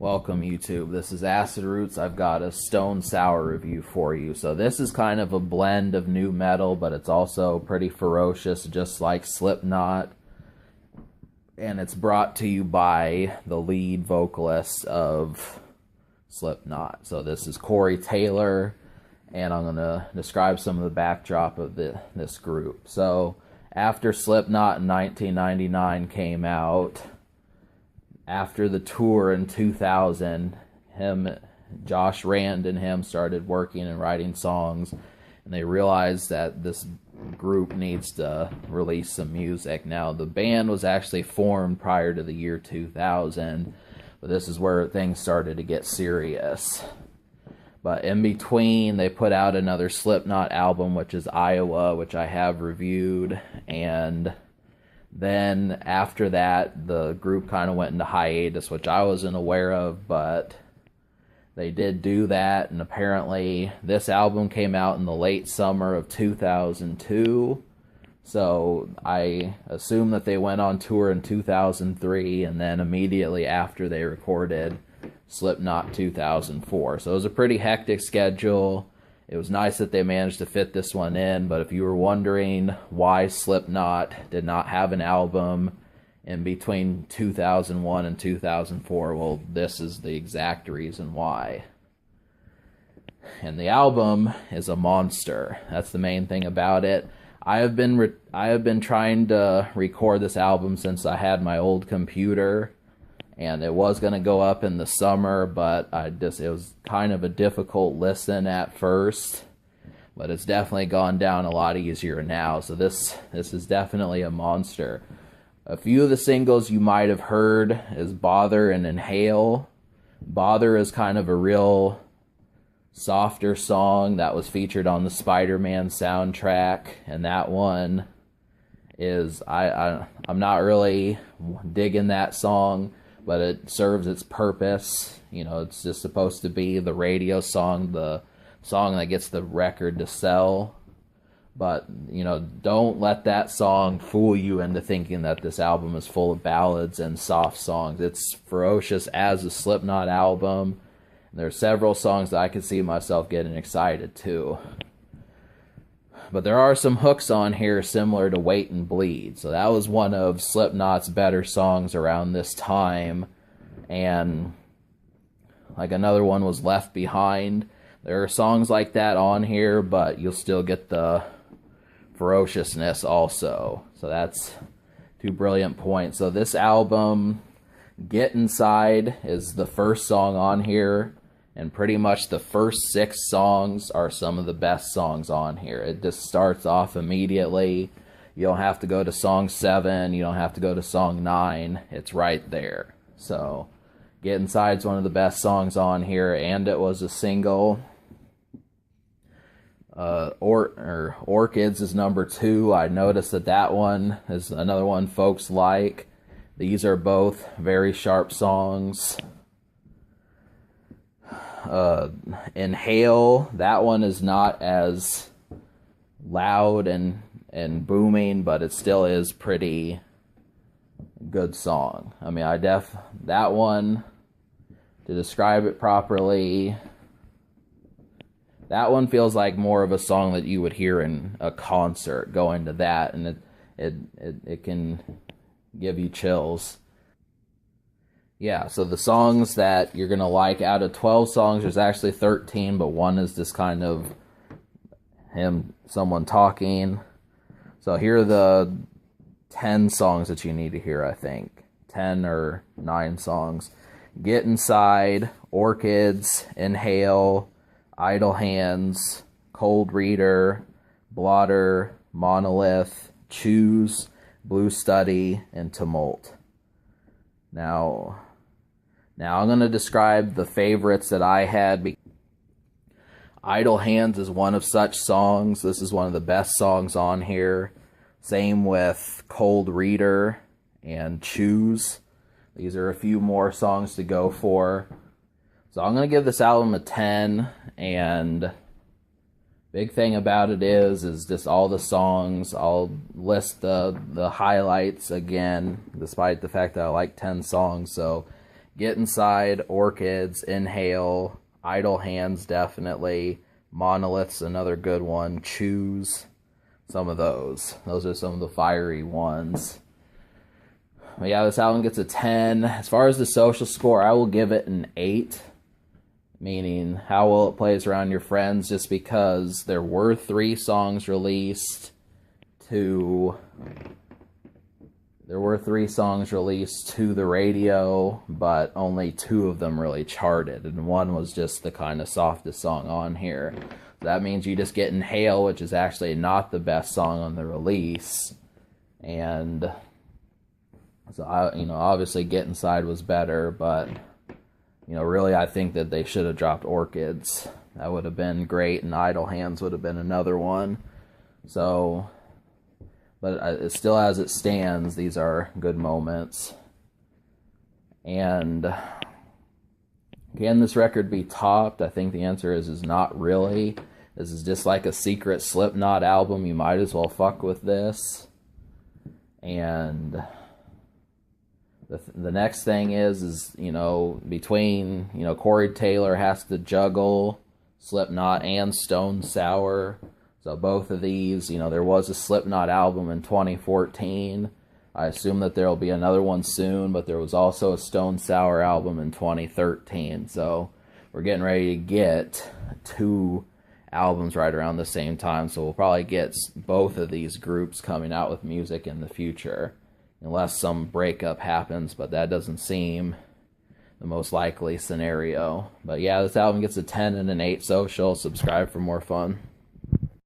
Welcome YouTube, this is Acid Roots. I've got a Stone Sour review for you. So this is kind of a blend of new metal, but it's also pretty ferocious, just like Slipknot. And it's brought to you by the lead vocalist of Slipknot. So this is Corey Taylor, and I'm going to describe some of the backdrop of this group. So after Slipknot in 1999 came out, after the tour in 2000, Josh Rand and him started working and writing songs, and they realized that this group needs to release some music. Now, the band was actually formed prior to the year 2000, but this is where things started to get serious. But in between, they put out another Slipknot album, which is Iowa, which I have reviewed, and then after that, the group kind of went into hiatus, which I wasn't aware of, but they did do that, and apparently this album came out in the late summer of 2002, so I assume that they went on tour in 2003, and then immediately after they recorded Slipknot 2004. So it was a pretty hectic schedule. It was nice that they managed to fit this one in, but if you were wondering why Slipknot did not have an album in between 2001 and 2004, well, this is the exact reason why. And the album is a monster. That's the main thing about it. I have been trying to record this album since I had my old computer, and it was going to go up in the summer, but it was kind of a difficult listen at first, but it's definitely gone down a lot easier now, so this is definitely a monster. A few of the singles you might have heard is Bother and Inhale. Bother is kind of a real softer song that was featured on the Spider-Man soundtrack, and that one is, I'm not really digging that song, but it serves its purpose. You know, it's just supposed to be the radio song, the song that gets the record to sell. But, you know, don't let that song fool you into thinking that this album is full of ballads and soft songs. It's ferocious as a Slipknot album. And there are several songs that I could see myself getting excited to. But there are some hooks on here similar to Wait and Bleed. So that was one of Slipknot's better songs around this time. And like another one was Left Behind. There are songs like that on here, but you'll still get the ferociousness also. So that's two brilliant points. So this album, Get Inside, is the first song on here. And pretty much the first 6 songs are some of the best songs on here. It just starts off immediately. You don't have to go to song 7. You don't have to go to song 9. It's right there. So, Get Inside is one of the best songs on here, and it was a single. Orchids is number 2. I noticed that one is another one folks like. These are both very sharp songs. Inhale, that one is not as loud and booming, but it still is pretty good song. I mean, that one, to describe it properly, that one feels like more of a song that you would hear in a concert, going to that, and it can give you chills. Yeah, so the songs that you're going to like, out of 12 songs, there's actually 13, but one is just kind of someone talking. So here are the 10 songs that you need to hear, I think. 10 or 9 songs. Get Inside, Orchids, Inhale, Idle Hands, Cold Reader, Blotter, Monolith, Choose, Blue Study, and Tumult. Now I'm going to describe the favorites that I had. Idle Hands is one of such songs. This is one of the best songs on here. Same with Cold Reader and Choose. These are a few more songs to go for. So I'm going to give this album a 10, and big thing about it is just all the songs. I'll list the highlights again, despite the fact that I like 10 songs. So Get Inside, Orchids, Inhale, Idle Hands definitely, Monolith's another good one, Choose, some of those. Those are some of the fiery ones. But yeah, this album gets a 10. As far as the social score, I will give it an 8. Meaning, how well it plays around your friends, just because there were 3 songs released to the radio, but only 2 of them really charted, and one was just the kind of softest song on here. So that means you just get Inhale, which is actually not the best song on the release, and so obviously Get Inside was better, but really I think that they should have dropped Orchids. That would have been great, and Idle Hands would have been another one. So, but still, as it stands, these are good moments. And can this record be topped? I think the answer is not really. This is just like a secret Slipknot album. You might as well fuck with this. And the next thing is between, Corey Taylor has to juggle Slipknot and Stone Sour. So both of these, there was a Slipknot album in 2014. I assume that there will be another one soon, but there was also a Stone Sour album in 2013. So we're getting ready to get 2 albums right around the same time. So we'll probably get both of these groups coming out with music in the future, unless some breakup happens, but that doesn't seem the most likely scenario. But yeah, this album gets a 10 and an 8 social. Subscribe for more fun.